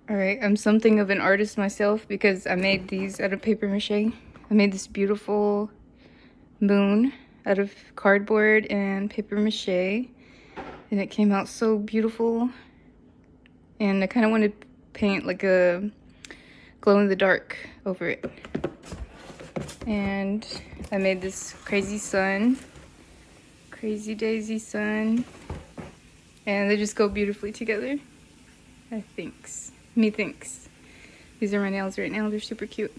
Alright, I'm something of an artist myself because I made these out of paper mache. I made this beautiful moon out of cardboard and paper mache, and it came out so beautiful. And I kind of wanted to paint like a glow in the dark over it. And I made this crazy sun, crazy daisy sun, and they just go beautifully together. I thinks. Methinks. These are my nails right now. They're super cute.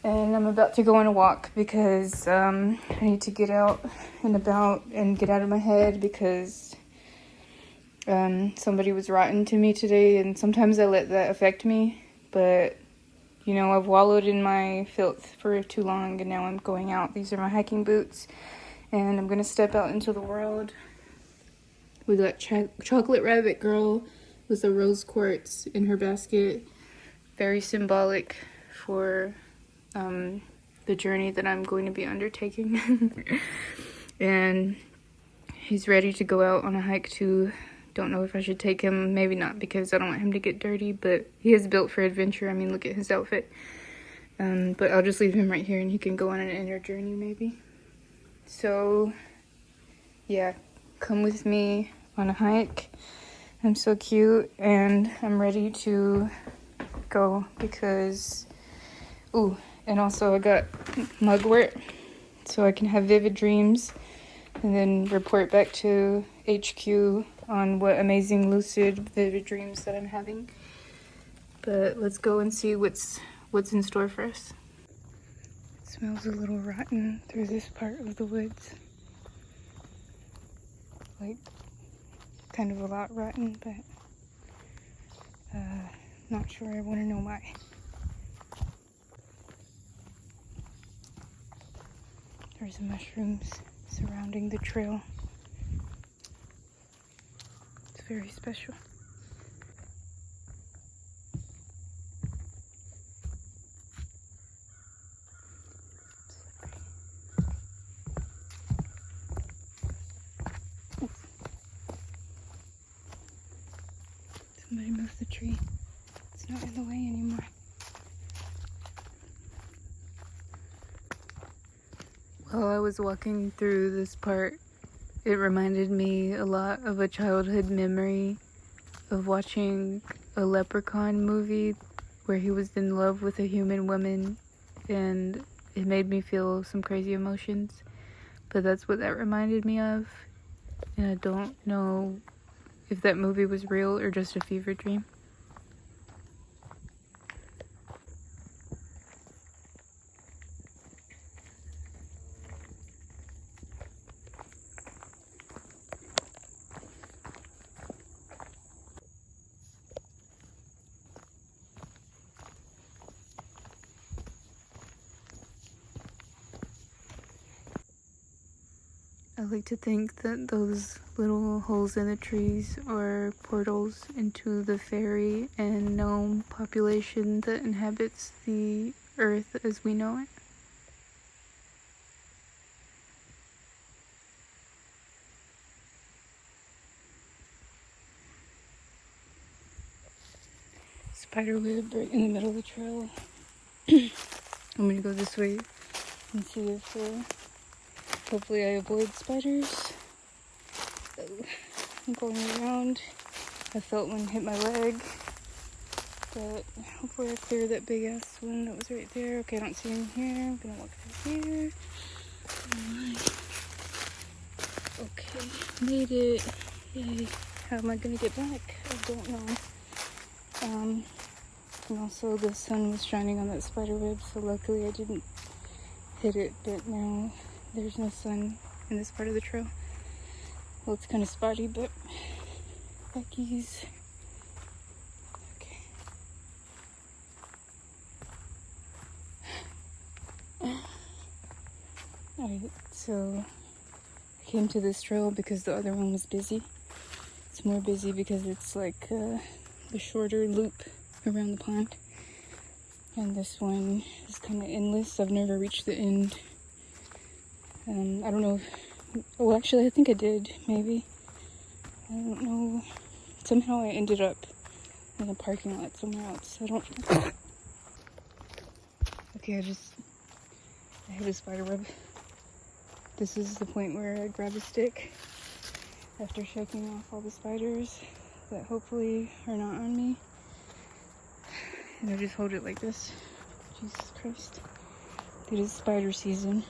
And I'm about to go on a walk because I need to get out and about and get out of my head because somebody was rotten to me today, and sometimes I let that affect me. But, you know, I've wallowed in my filth for too long, and now I'm going out. These are my hiking boots, and I'm going to step out into the world with that chocolate rabbit girl with the rose quartz in her basket. Very symbolic for the journey that I'm going to be undertaking. And he's ready to go out on a hike too. Don't know if I should take him. Maybe not, because I don't want him to get dirty, but he is built for adventure. I mean, look at his outfit. But I'll just leave him right here and he can go on an inner journey maybe. So yeah, come with me on a hike. I'm so cute and I'm ready to go because, ooh, and also I got mugwort so I can have vivid dreams and then report back to HQ on what amazing lucid vivid dreams that I'm having. But let's go and see what's in store for us. It smells a little rotten through this part of the woods. Like, kind of a lot rotten, but not sure I want to know why. There's mushrooms surrounding the trail. It's very special. Somebody moved the tree. It's not in the way anymore. While I was walking through this part, it reminded me a lot of a childhood memory of watching a Leprechaun movie where he was in love with a human woman, and it made me feel some crazy emotions. But that's what that reminded me of, and I don't know if that movie was real or just a fever dream. I like to think that those little holes in the trees are portals into the fairy and gnome population that inhabits the earth as we know it. Spiderweb right in the middle of the trail. I'm gonna go this way and see if hopefully I avoid spiders. I'm going around. I felt one hit my leg, but hopefully I clear that big ass one that was right there. Okay, I don't see him here. I'm gonna walk through here. Okay, made it. Yay. How am I gonna get back? I don't know. And also the sun was shining on that spider web, so luckily I didn't hit it, but now there's no sun in this part of the trail. Well, it's kind of spotty, but Becky's. Okay. Alright, so I came to this trail because the other one was busy. It's more busy because it's like the shorter loop around the pond. And this one is kind of endless. I've never reached the end. I don't know if, well, actually I think I did, maybe. I don't know. Somehow I ended up in a parking lot somewhere else. I don't. Okay, I hit a spider web. This is the point where I grab a stick after shaking off all the spiders that hopefully are not on me. And I just hold it like this. Jesus Christ. It is spider season.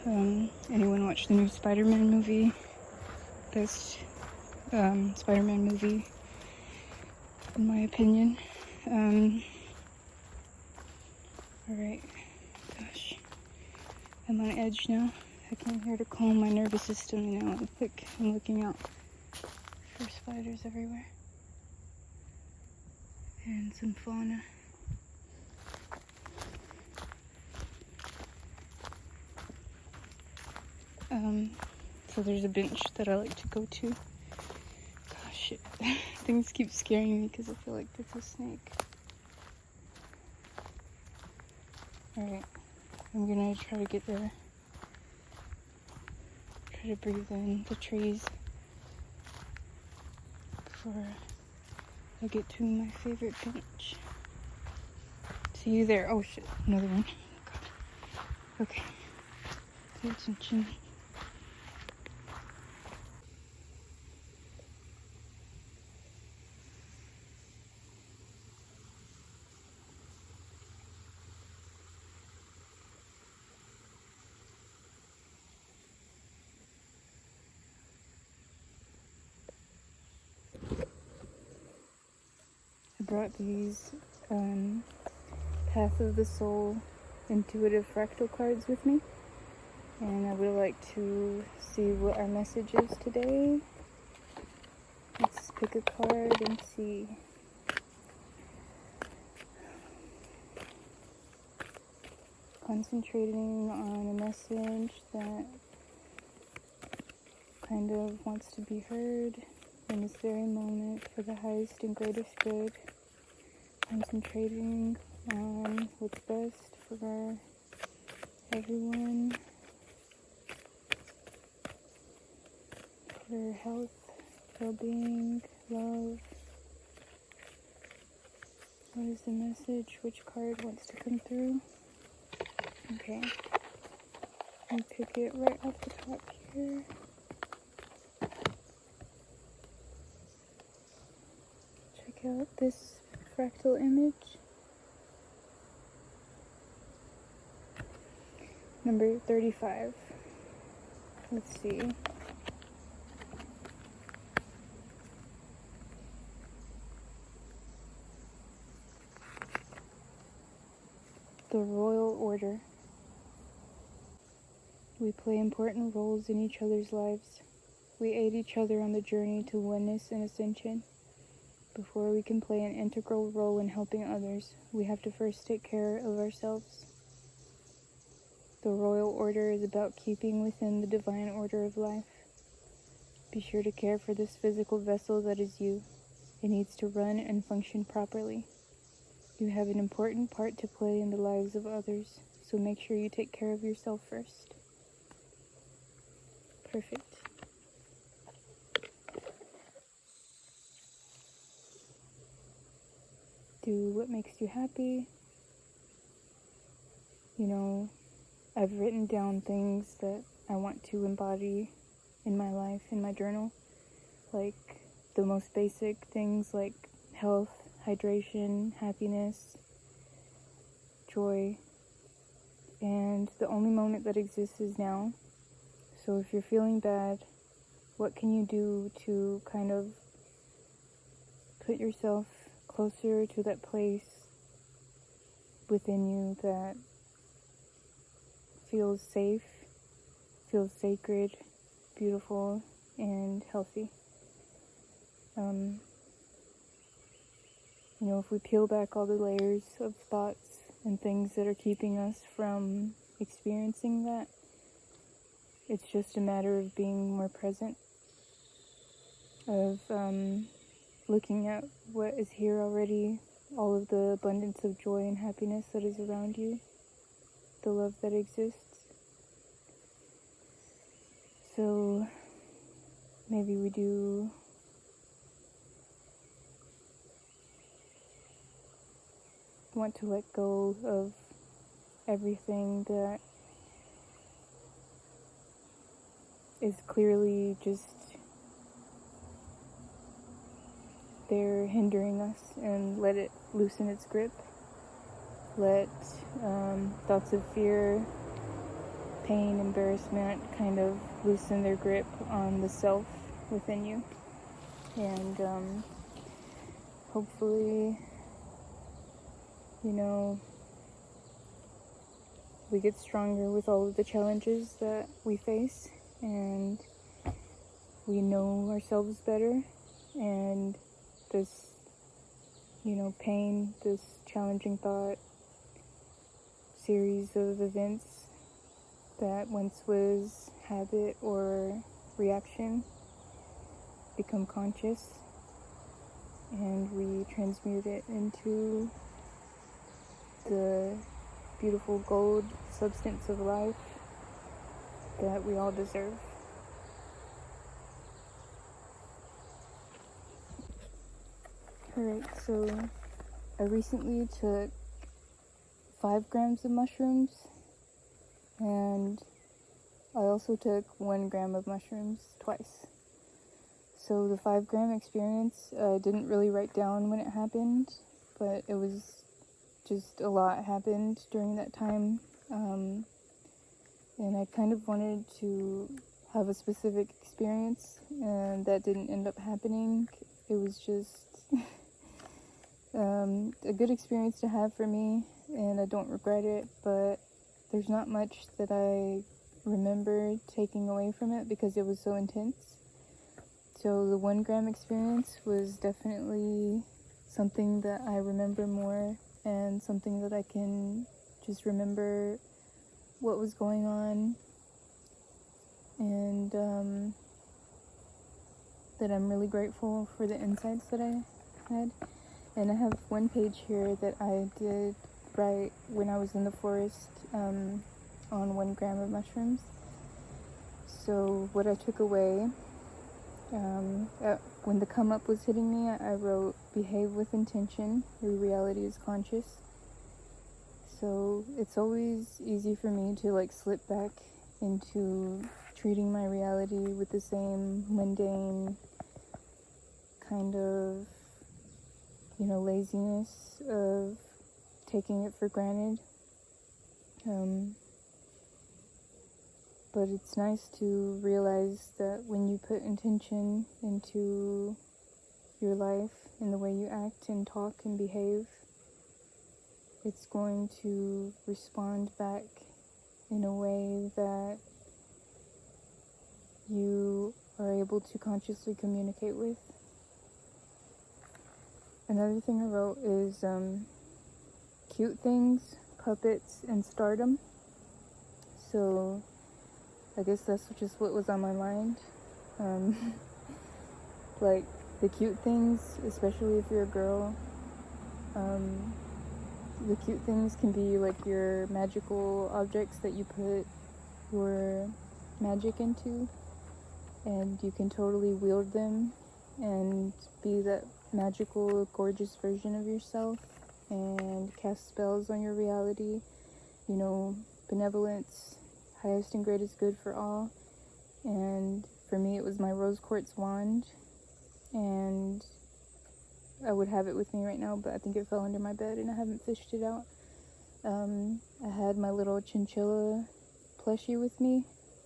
Anyone watch the new Spider-Man movie? Best Spider-Man movie, in my opinion. Alright. Gosh. I'm on edge now. I came here to calm my nervous system, you know. Like, I'm looking out for spiders everywhere. And some fauna. So there's a bench that I like to go to. Gosh, shit. Things keep scaring me because I feel like it's a snake. Alright, I'm gonna try to get there. Try to breathe in the trees before I get to my favorite bench. See you there. Oh shit, another one. God. Okay, pay attention. I brought these Path of the Soul intuitive fractal cards with me, and I would like to see what our message is today. Let's pick a card and see. Concentrating on a message that kind of wants to be heard in this very moment for the highest and greatest good. Concentrating on what's best for everyone, for health, well-being, love. What is the message? Which card wants to come through? Okay. I'll pick it right off the top here. Check out this fractal image. Number 35. Let's see. The Royal Order. We play important roles in each other's lives. We aid each other on the journey to oneness and ascension. Before we can play an integral role in helping others, we have to first take care of ourselves. The Royal Order is about keeping within the divine order of life. Be sure to care for this physical vessel that is you. It needs to run and function properly. You have an important part to play in the lives of others, so make sure you take care of yourself first. Perfect. Do what makes you happy. You know, I've written down things that I want to embody in my life, in my journal. Like the most basic things like health, hydration, happiness, joy. And the only moment that exists is now. So if you're feeling bad, what can you do to kind of put yourself closer to that place within you that feels safe, feels sacred, beautiful, and healthy? You know, if we peel back all the layers of thoughts and things that are keeping us from experiencing that, it's just a matter of being more present, of looking at what is here already, all of the abundance of joy and happiness that is around you, the love that exists. So maybe we do want to let go of everything that is clearly just there hindering us, and let it loosen its grip. Let thoughts of fear, pain, embarrassment kind of loosen their grip on the self within you. And hopefully, we get stronger with all of the challenges that we face, and we know ourselves better, and this pain, this challenging thought series of events that once was habit or reaction become conscious, and we transmute it into the beautiful gold substance of life that we all deserve. Alright, so I recently took 5 grams of mushrooms, and I also took 1 gram of mushrooms twice. So the 5-gram experience, I didn't really write down when it happened, but it was just a lot happened during that time. And I kind of wanted to have a specific experience, and that didn't end up happening. It was just a good experience to have for me, and I don't regret it, but there's not much that I remember taking away from it because it was so intense. So the 1 gram experience was definitely something that I remember more, and something that I can just remember what was going on, and that I'm really grateful for the insights that I had. And I have one page here that I did write when I was in the forest on 1 gram of mushrooms. So what I took away, when the come up was hitting me, I wrote, behave with intention, your reality is conscious. So it's always easy for me to slip back into treating my reality with the same mundane kind of laziness of taking it for granted. But it's nice to realize that when you put intention into your life and the way you act and talk and behave, it's going to respond back in a way that you are able to consciously communicate with. Another thing I wrote is cute things, puppets, and stardom. So I guess that's just what was on my mind. Like the cute things, especially if you're a girl, the cute things can be like your magical objects that you put your magic into, and you can totally wield them and be that magical, gorgeous version of yourself and cast spells on your reality. Benevolence, highest and greatest good for all. And for me, it was my rose quartz wand, and I would have it with me right now, but I think it fell under my bed and I haven't fished it out. I had my little chinchilla plushie with me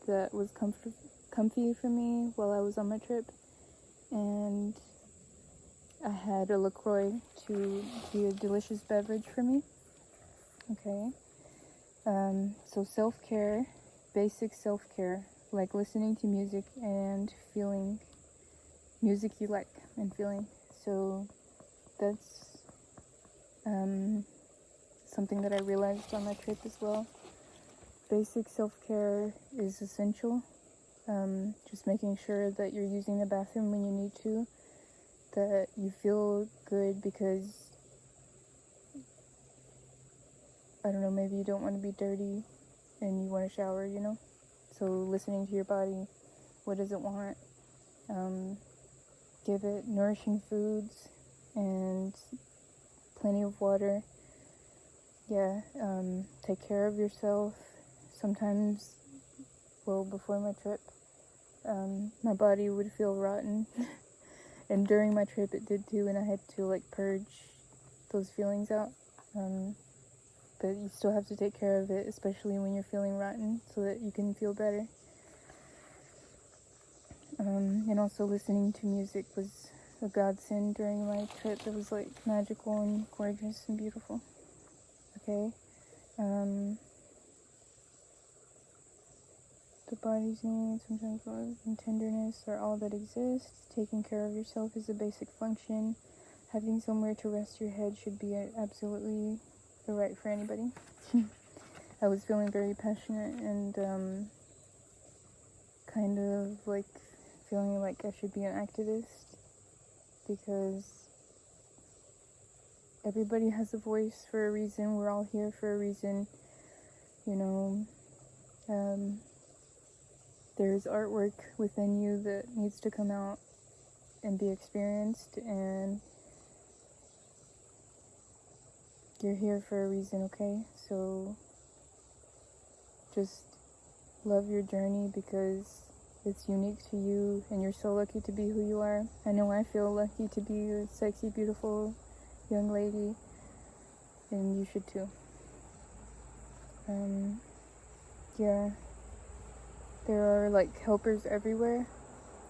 that was comfy for me while I was on my trip, and I had a LaCroix to be a delicious beverage for me. Okay. So self-care, basic self-care, like listening to music and feeling music you like and feeling. So that's something that I realized on my trip as well. Basic self-care is essential. Just making sure that you're using the bathroom when you need to, that you feel good because, I don't know, maybe you don't want to be dirty and you want to shower, So listening to your body, what does it want? Give it nourishing foods and plenty of water. yeah, take care of yourself. Sometimes, well, before my trip, my body would feel rotten. And during my trip it did too, and I had to like purge those feelings out. But you still have to take care of it, especially when you're feeling rotten, so that you can feel better. And also listening to music was a godsend during my trip. It was like magical and gorgeous and beautiful. Okay. The body's needs, sometimes love and tenderness are all that exists. Taking care of yourself is a basic function. Having somewhere to rest your head should be absolutely the right for anybody. I was feeling very passionate and kind of like feeling like I should be an activist, because everybody has a voice for a reason. We're all here for a reason, you know. There's artwork within you that needs to come out and be experienced, and you're here for a reason, okay? So just love your journey, because it's unique to you and you're so lucky to be who you are. I know I feel lucky to be a sexy, beautiful young lady, and you should too. Yeah, there are like helpers everywhere,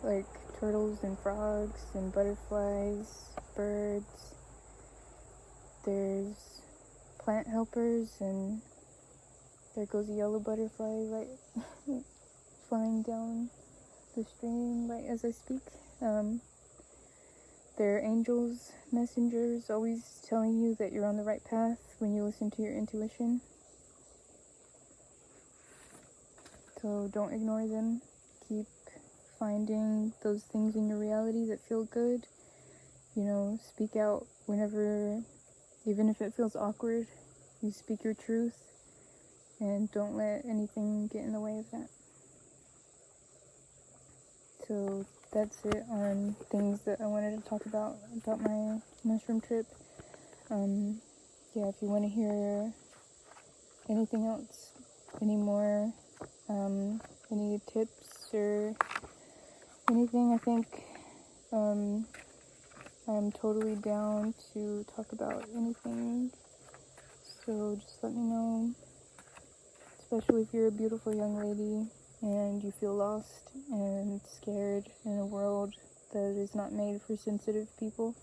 like turtles and frogs and butterflies, birds. There's plant helpers, and there goes a yellow butterfly right flying down the stream right as I speak. There are angels, messengers, always telling you that you're on the right path when you listen to your intuition. So don't ignore them. Keep finding those things in your reality that feel good. You know, speak out whenever, even if it feels awkward, you speak your truth, and don't let anything get in the way of that. So that's it on things that I wanted to talk about my mushroom trip. Yeah, if you want to hear anything else, any more, any tips or anything, I think I'm totally down to talk about anything. So just let me know, especially if you're a beautiful young lady and you feel lost and scared in a world that is not made for sensitive people.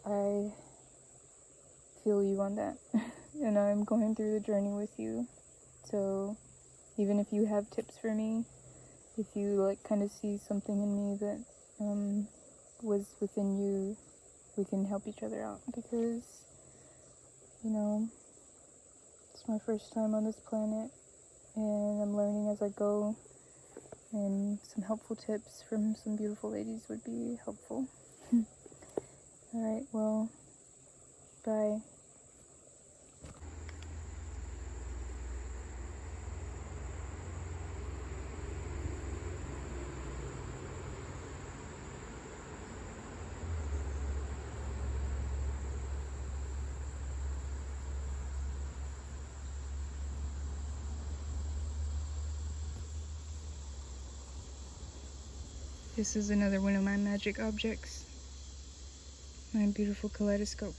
I feel you on that. And I'm going through the journey with you. So even if you have tips for me, if you like kind of see something in me that was within you, we can help each other out, because, you know, it's my first time on this planet and I'm learning as I go, and some helpful tips from some beautiful ladies would be helpful. Alright, well, bye. This is another one of my magic objects, my beautiful kaleidoscope.